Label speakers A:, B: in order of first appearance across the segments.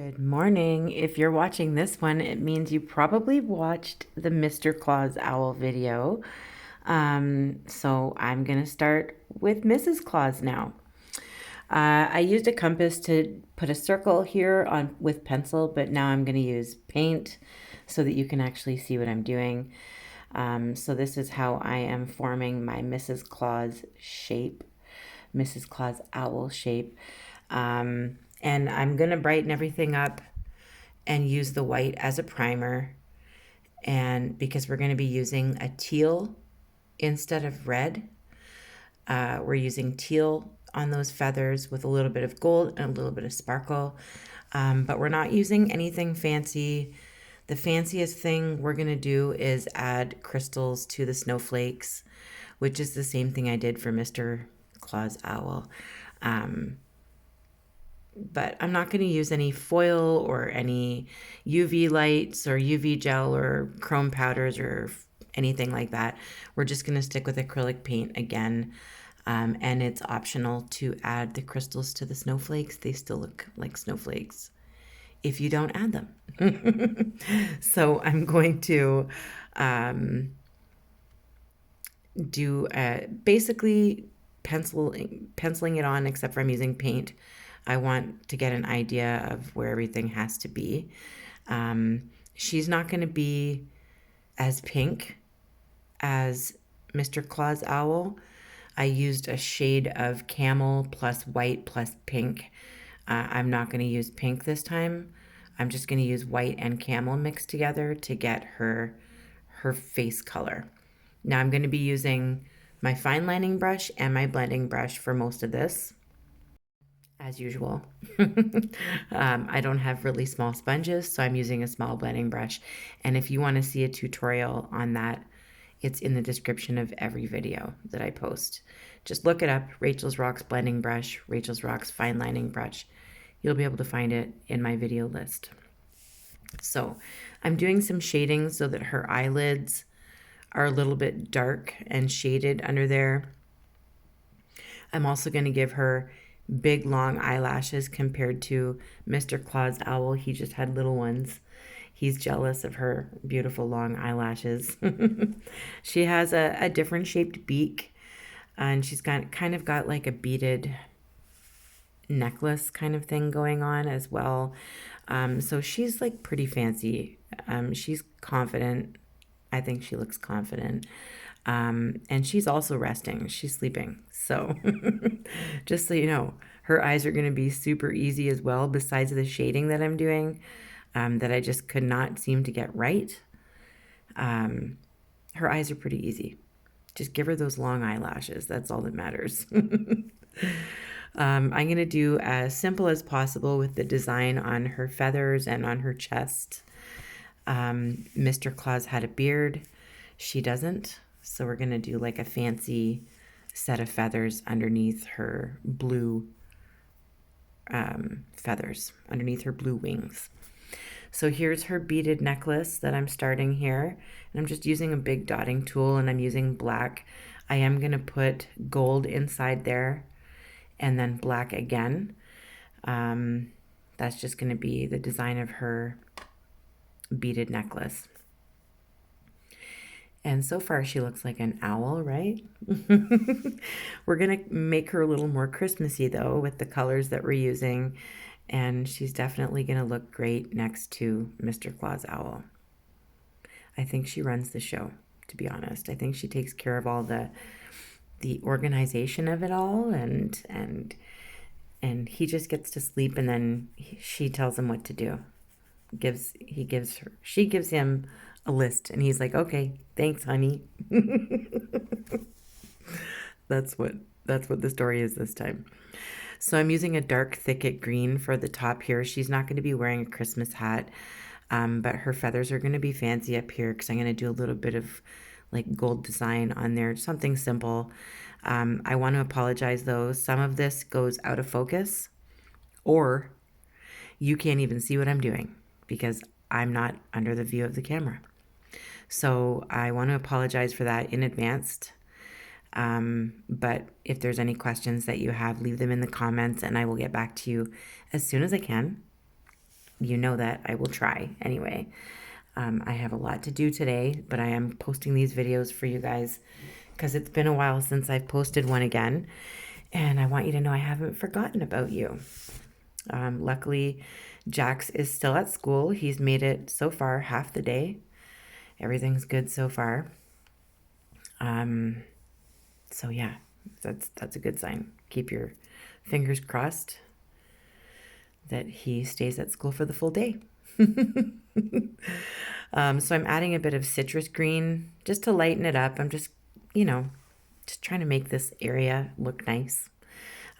A: Good morning. If you're watching this one, it means you probably watched the Mr. Claus Owl video. So I'm going to start with Mrs. Claus now. I used a compass to put a circle here on with pencil, but now I'm going to use paint so that you can actually see what I'm doing. So this is how I am forming my Mrs. Claus shape, Mrs. Claus Owl shape. And I'm going to brighten everything up and use the white as a primer. And because we're going to be using a teal instead of red, we're using teal on those feathers with a little bit of gold and a little bit of sparkle. But we're not using anything fancy. The fanciest thing we're going to do is add crystals to the snowflakes, which is the same thing I did for Mr. Claus Owl. But I'm not going to use any foil or any UV lights or UV gel or chrome powders or anything like that. We're just going to stick with acrylic paint again. And it's optional to add the crystals to the snowflakes. They still look like snowflakes if you don't add them. So I'm going to do basically penciling it on, except for I'm using paint. I want to get an idea of where everything has to be. She's not going to be as pink as Mr. Claus Owl. I used a shade of camel plus white plus pink. I'm not going to use pink this time. I'm just going to use white and camel mixed together to get her face color. Now I'm going to be using my fine lining brush and my blending brush for most of this, as usual. I don't have really small sponges, so I'm using a small blending brush. And if you want to see a tutorial on that, it's in the description of every video that I post. Just look it up, Rachel's Rocks blending brush, Rachel's Rocks fine lining brush. You'll be able to find it in my video list. So I'm doing some shading so that her eyelids are a little bit dark and shaded under there. I'm also going to give her big long eyelashes compared to Mr. Claus Owl. He just had little ones. He's jealous of her beautiful long eyelashes. She has a different shaped beak, and she's kind of got like a beaded necklace kind of thing going on as well. So she's like pretty fancy. She's confident. I think she looks confident. And she's also resting. She's sleeping. So just so you know, her eyes are going to be super easy as well, besides the shading that I'm doing, that I just could not seem to get right. Her eyes are pretty easy. Just give her those long eyelashes. That's all that matters. I'm going to do as simple as possible with the design on her feathers and on her chest. Mr. Claus had a beard. She doesn't. So we're going to do like a fancy set of feathers underneath her blue feathers, underneath her blue wings. So here's her beaded necklace that I'm starting here. And I'm just using a big dotting tool, and I'm using black. I am going to put gold inside there and then black again. That's just going to be the design of her beaded necklace. And so far she looks like an owl, right? We're going to make her a little more Christmassy though with the colors that we're using. And she's definitely going to look great next to Mr. Claus Owl. I think she runs the show, to be honest. I think she takes care of all the organization of it all, and he just gets to sleep, and then she tells him what to do. She gives him a list, and he's like, okay, thanks, honey. That's what the story is this time. So I'm using a dark thicket green for the top here. She's not going to be wearing a Christmas hat, but her feathers are going to be fancy up here because I'm going to do a little bit of like gold design on there, something simple. I want to apologize though. Some of this goes out of focus, or you can't even see what I'm doing because I'm not under the view of the camera. So I want to apologize for that in advance. But if there's any questions that you have, leave them in the comments and I will get back to you as soon as I can. you know that I will try anyway. I have a lot to do today, but I am posting these videos for you guys because it's been a while since I've posted one again. And I want you to know I haven't forgotten about you. Luckily, Jax is still at school. He's made it so far half the day. Everything's good so far. So yeah, that's a good sign. Keep your fingers crossed that he stays at school for the full day. So I'm adding a bit of citrus green just to lighten it up. I'm just, just trying to make this area look nice.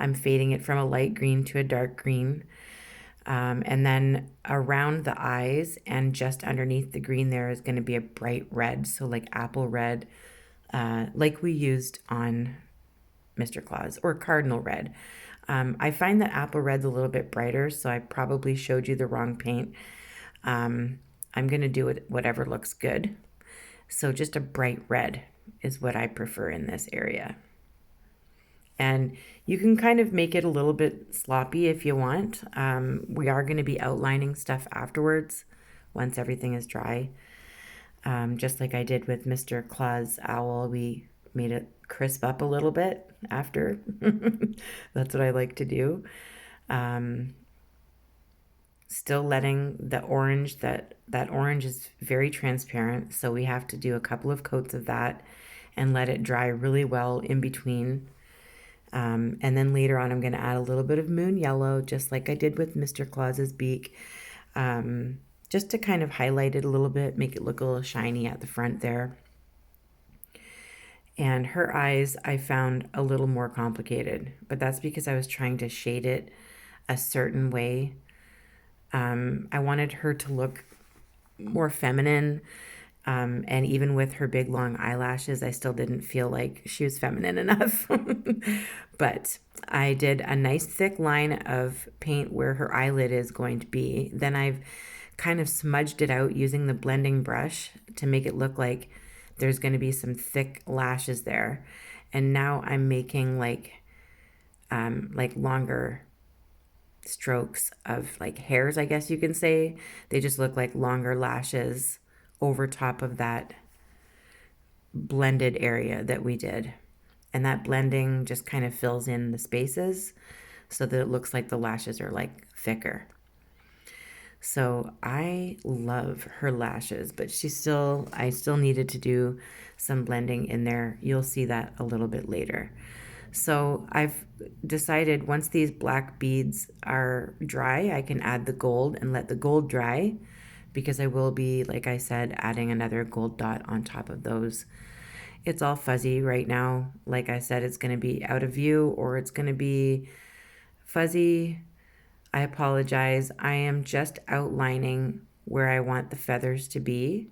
A: I'm fading it from a light green to a dark green. And then around the eyes and just underneath the green there is going to be a bright red, so like apple red, like we used on Mr. Claus, or cardinal red. I find that apple red's a little bit brighter, so I probably showed you the wrong paint. I'm going to do it whatever looks good. So just a bright red is what I prefer in this area. And you can kind of make it a little bit sloppy if you want. We are going to be outlining stuff afterwards once everything is dry. Just like I did with Mr. Claus Owl, we made it crisp up a little bit after. That's what I like to do. Still letting the orange, that orange is very transparent, so we have to do a couple of coats of that and let it dry really well in between. And then later on I'm going to add a little bit of moon yellow, just like I did with Mr. Claus's beak, just to kind of highlight it a little bit, make it look a little shiny at the front there. And her eyes I found a little more complicated, but that's because I was trying to shade it a certain way. I wanted her to look more feminine, and even with her big long eyelashes, I still didn't feel like she was feminine enough. But I did a nice thick line of paint where her eyelid is going to be. Then I've kind of smudged it out using the blending brush to make it look like there's going to be some thick lashes there. And now I'm making like longer strokes of like hairs, I guess you can say. They just look like longer lashes over top of that blended area that we did. And that blending just kind of fills in the spaces so that it looks like the lashes are like thicker. So I love her lashes, but I still needed to do some blending in there. You'll see that a little bit later. So I've decided once these black beads are dry, I can add the gold and let the gold dry, because I will be, like I said, adding another gold dot on top of those. It's all fuzzy right now. Like I said, it's going to be out of view or it's going to be fuzzy. I apologize. I am just outlining where I want the feathers to be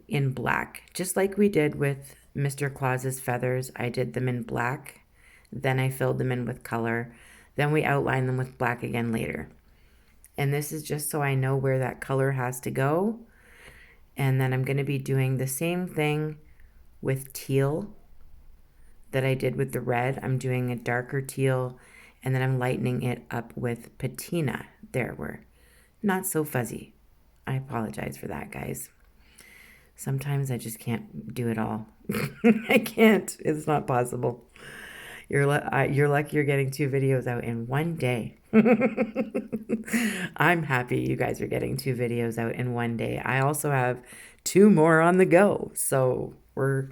A: in black, just like we did with Mr. Claus's feathers. I did them in black, then I filled them in with color, then we outlined them with black again later. And this is just so I know where that color has to go. And then I'm going to be doing the same thing with teal that I did with the red. I'm doing a darker teal, and then I'm lightening it up with patina. There, we're not so fuzzy. I apologize for that, guys. Sometimes I just can't do it all. I can't. It's not possible. You're lucky you're getting 2 videos out in one day. I'm happy you guys are getting 2 videos out in one day. I also have 2 more on the go. So we're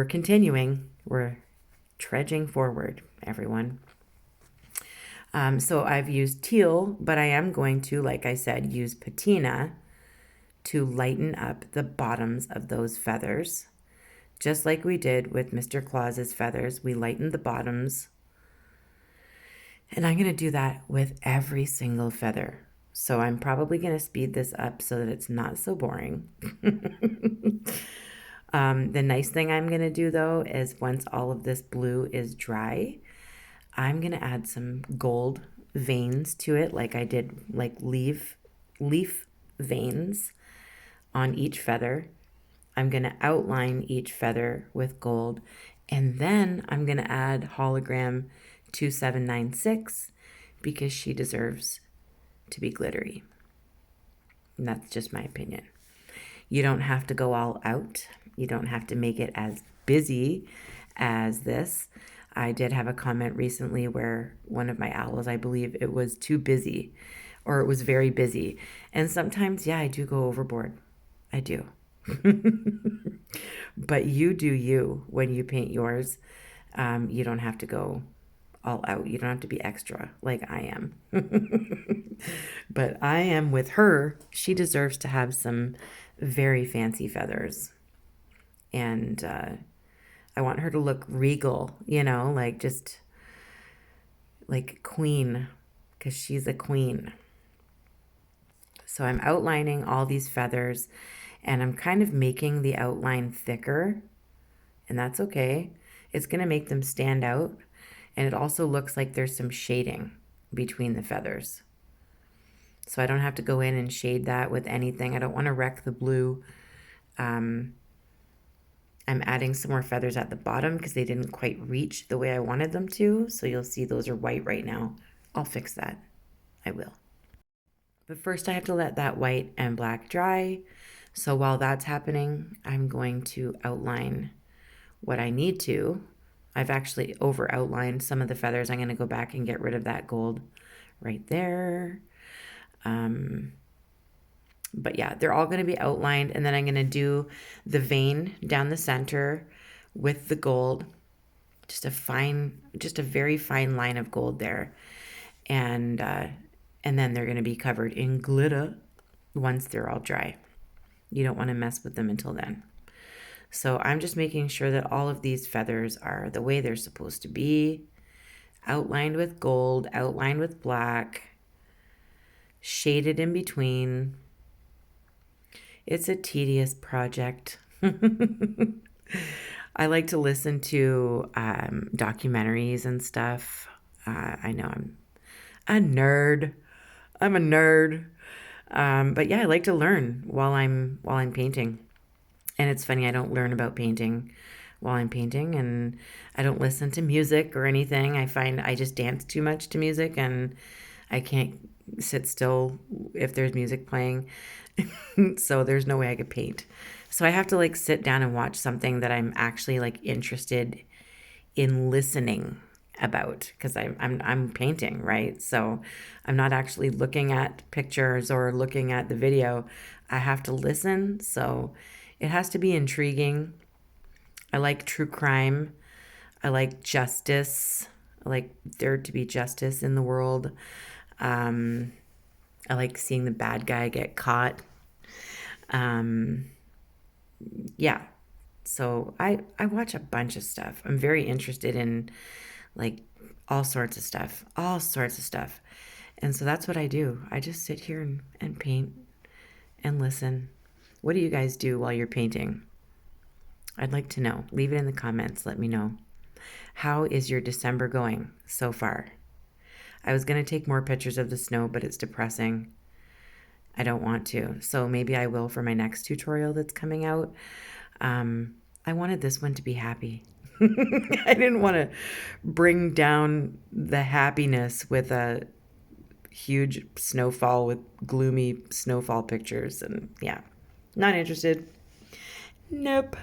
A: continuing. We're trudging forward, everyone. So I've used teal, but I am going to, like I said, use patina to lighten up the bottoms of those feathers. Just like we did with Mr. Claus's feathers, we lightened the bottoms. And I'm going to do that with every single feather. So I'm probably going to speed this up so that it's not so boring. The nice thing I'm going to do, though, is once all of this blue is dry, I'm going to add some gold veins to it, like I did, like leaf veins on each feather. I'm going to outline each feather with gold, and then I'm going to add hologram 2796 because she deserves to be glittery. And that's just my opinion. You don't have to go all out. You don't have to make it as busy as this. I did have a comment recently where one of my owls, I believe it was too busy, or it was very busy. And sometimes, yeah, I do go overboard. I do. But you do you when you paint yours. You don't have to go all out. You don't have to be extra like I am. But I am with her. She deserves to have some very fancy feathers. And I want her to look regal, like just like queen, because she's a queen. So I'm outlining all these feathers, and I'm kind of making the outline thicker, and that's okay. It's going to make them stand out, and it also looks like there's some shading between the feathers. So I don't have to go in and shade that with anything. I don't want to wreck the blue. I'm adding some more feathers at the bottom because they didn't quite reach the way I wanted them to. So you'll see those are white right now. I'll fix that. I will. But first I have to let that white and black dry. So while that's happening, I'm going to outline what I need to. I've actually over outlined some of the feathers. I'm going to go back and get rid of that gold right there. But yeah, they're all going to be outlined, and then I'm going to do the vein down the center with the gold, just a very fine line of gold there. And then they're going to be covered in glitter once they're all dry. You don't want to mess with them until then. So I'm just making sure that all of these feathers are the way they're supposed to be, outlined with gold, outlined with black, shaded in between. It's a tedious project. I like to listen to documentaries and stuff. I know I'm a nerd. I'm a nerd. But yeah, I like to learn while I'm painting. And it's funny, I don't learn about painting while I'm painting, and I don't listen to music or anything. I find I just dance too much to music, and I can't sit still if there's music playing. So there's no way I could paint. So I have to like sit down and watch something that I'm actually like interested in listening about, because I'm painting, right? So I'm not actually looking at pictures or looking at the video. I have to listen. So it has to be intriguing. I like true crime. I like justice. I like there to be justice in the world. I like seeing the bad guy get caught. Yeah. So I watch a bunch of stuff. I'm very interested in like all sorts of stuff. And so that's what I do. I just sit here and paint and listen. What do you guys do while you're painting? I'd like to know. Leave it in the comments. Let me know. How is your December going so far? I was going to take more pictures of the snow, but it's depressing. I don't want to. So maybe I will for my next tutorial that's coming out. I wanted this one to be happy. I didn't want to bring down the happiness with a huge snowfall with gloomy snowfall pictures. And yeah, not interested. Nope.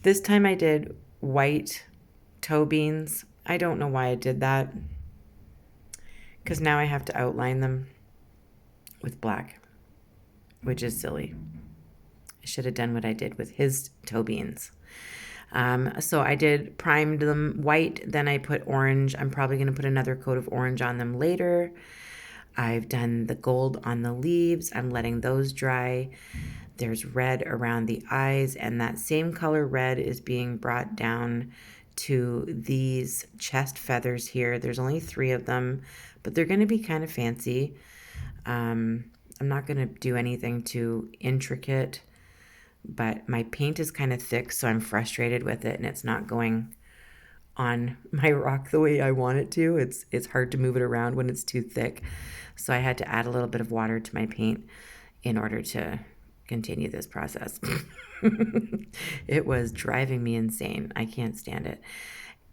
A: This time I did white toe beans. I don't know why I did that, because now I have to outline them with black, which is silly. I should have done what I did with his toe beans. So I did primed them white, then I put orange. I'm probably going to put another coat of orange on them later. I've done the gold on the leaves. I'm letting those dry. There's red around the eyes, and that same color red is being brought down to these chest feathers here. There's only 3 of them, but they're going to be kind of fancy. I'm not going to do anything too intricate, but my paint is kind of thick, so I'm frustrated with it, and it's not going on my rock the way I want it to. It's hard to move it around when it's too thick. So I had to add a little bit of water to my paint in order to continue this process. It was driving me insane. I can't stand it.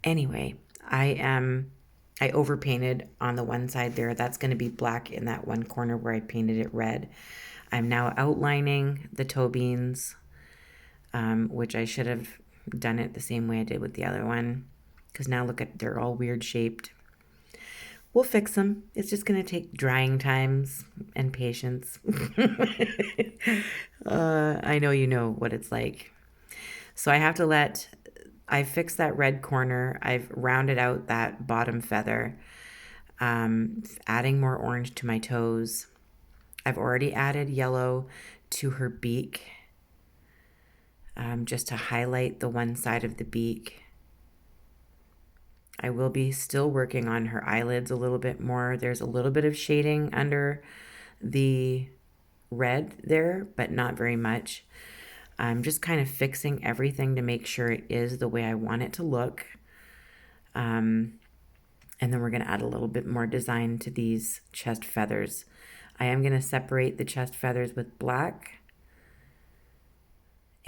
A: Anyway, I am I overpainted on the one side there. That's going to be black in that one corner where I painted it red. I'm now outlining the toe beans, which I should have done it the same way I did with the other one. Because now look at, they're all weird shaped. We'll fix them. It's just going to take drying times and patience. I know you know what it's like. So I have to I fixed that red corner. I've rounded out that bottom feather, adding more orange to my toes. I've already added yellow to her beak, just to highlight the one side of the beak. I will be still working on her eyelids a little bit more. There's a little bit of shading under the red there, but not very much. I'm just kind of fixing everything to make sure it is the way I want it to look. And then we're going to add a little bit more design to these chest feathers. I am going to separate the chest feathers with black.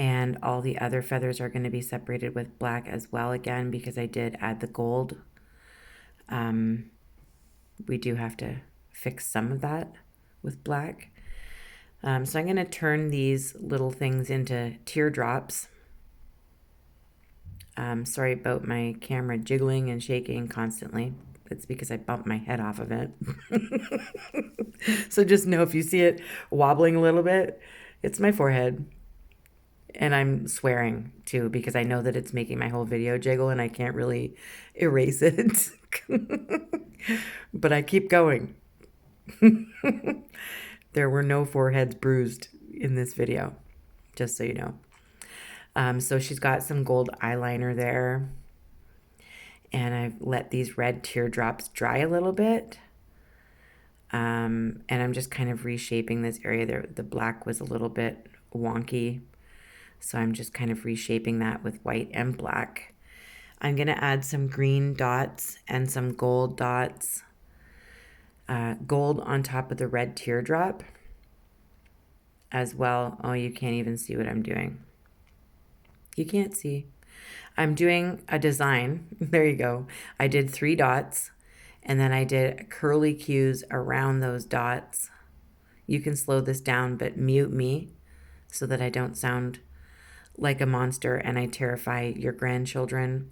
A: And all the other feathers are going to be separated with black as well, again, because I did add the gold. We do have to fix some of that with black. So I'm going to turn these little things into teardrops. Sorry about my camera jiggling and shaking constantly. It's because I bumped my head off of it. So just know if you see it wobbling a little bit, it's my forehead. And I'm swearing too, because I know that it's making my whole video jiggle and I can't really erase it. But I keep going. There were no foreheads bruised in this video, just so you know. So she's got some gold eyeliner there. And I've let these red teardrops dry a little bit. And I'm just kind of reshaping this area there. The black was a little bit wonky. So I'm just kind of reshaping that with white and black. I'm going to add some green dots and some gold dots. Gold on top of the red teardrop as well. Oh, you can't even see what I'm doing. You can't see. I'm doing a design. There you go. I did 3 dots and then I did curly cues around those dots. You can slow this down, but mute me so that I don't sound like a monster and I terrify your grandchildren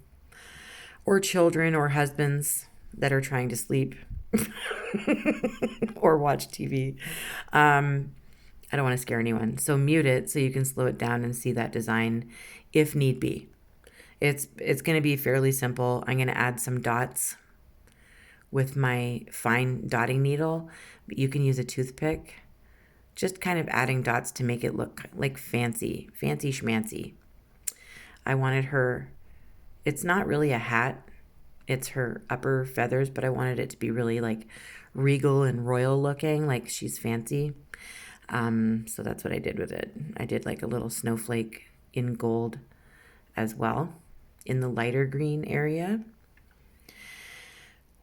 A: or children or husbands that are trying to sleep or watch TV. I don't want to scare anyone. So mute it so you can slow it down and see that design if need be. It's going to be fairly simple. I'm going to add some dots with my fine dotting needle, but you can use a toothpick. Just kind of adding dots to make it look like fancy schmancy. I wanted her, it's not really a hat, it's her upper feathers, but I wanted it to be really like regal and royal looking, like she's fancy. So that's what I did with it. I did like a little snowflake in gold as well in the lighter green area.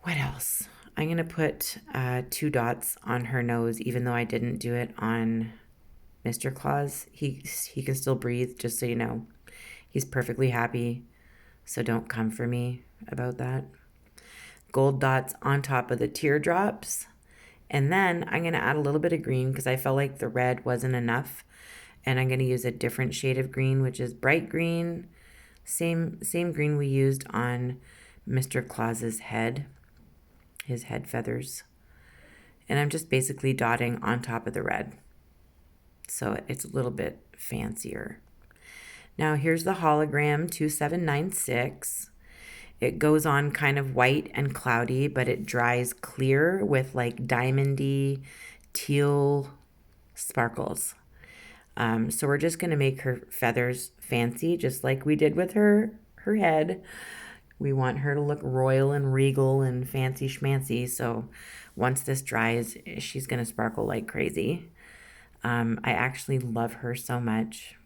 A: What else? I'm going to put 2 dots on her nose, even though I didn't do it on Mr. Claus. He can still breathe, just so you know. He's perfectly happy, so don't come for me about that. Gold dots on top of the teardrops. And then I'm going to add a little bit of green because I felt like the red wasn't enough. And I'm going to use a different shade of green, which is bright green. Same green we used on Mr. Claus's head. His head feathers. And I'm just basically dotting on top of the red. So it's a little bit fancier. Now here's the hologram 2796. It goes on kind of white and cloudy, but it dries clear with like diamondy teal sparkles. So we're just going to make her feathers fancy, just like we did with her head. We want her to look royal and regal and fancy schmancy. So once this dries, she's going to sparkle like crazy. I actually love her so much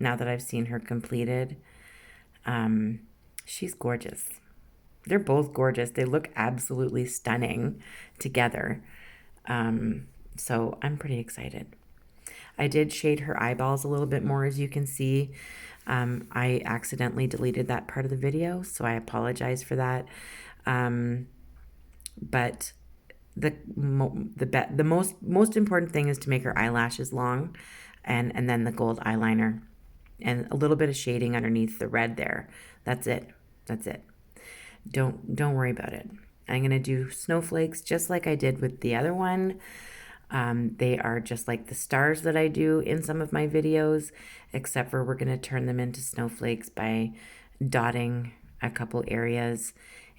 A: now that I've seen her completed. She's gorgeous. They're both gorgeous. They look absolutely stunning together. So I'm pretty excited. I did shade her eyeballs a little bit more, as you can see. I accidentally deleted that part of the video, so I apologize for that. But the most important thing is to make her eyelashes long, and then the gold eyeliner and a little bit of shading underneath the red there. That's it. That's it. Don't worry about it. I'm gonna do snowflakes just like I did with the other one. They are just like the stars that I do in some of my videos, except for we're gonna turn them into snowflakes by dotting a couple areas,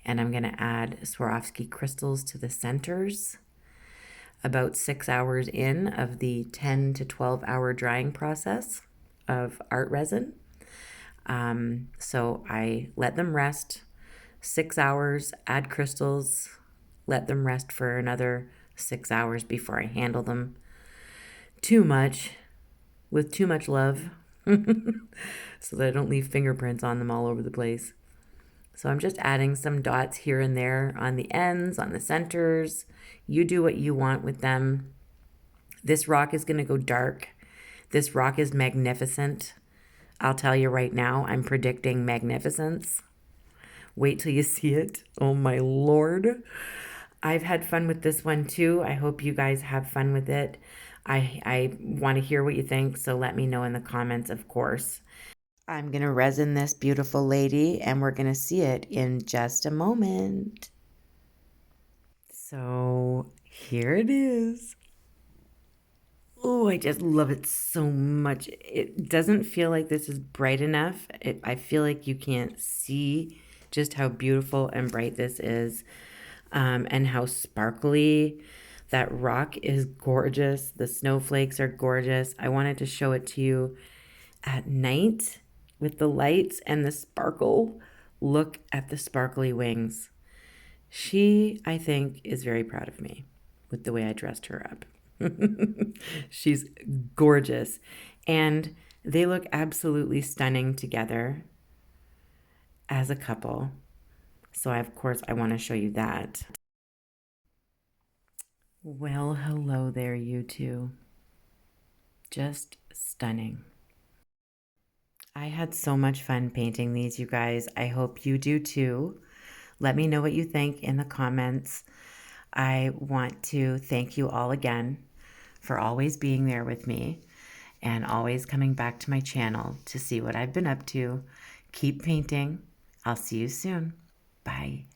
A: and I'm gonna add Swarovski crystals to the centers. About 6 hours in of the 10 to 12 hour drying process of art resin. So I let them rest 6 hours, add crystals, let them rest for another 6 hours before I handle them with too much love, so that I don't leave fingerprints on them all over the place. So I'm just adding some dots here and there on the ends, on the centers. You do what you want with them. This rock is going to go dark. This rock is magnificent. I'll tell you right now, I'm predicting magnificence. Wait till you see it. Oh my Lord. I've had fun with this one too. I hope you guys have fun with it. I want to hear what you think, so let me know in the comments, of course. I'm going to resin this beautiful lady, and we're going to see it in just a moment. So here it is. Oh, I just love it so much. It doesn't feel like this is bright enough. I feel like you can't see just how beautiful and bright this is, and how sparkly. That rock is gorgeous. The snowflakes are gorgeous. I wanted to show it to you at night with the lights and the sparkle. Look at the sparkly wings. She, I think, is very proud of me with the way I dressed her up. She's gorgeous. And they look absolutely stunning together as a couple. So, of course, I want to show you that. Well, hello there, you two. Just stunning. I had so much fun painting these, you guys. I hope you do too. Let me know what you think in the comments. I want to thank you all again for always being there with me and always coming back to my channel to see what I've been up to. Keep painting. I'll see you soon. Bye.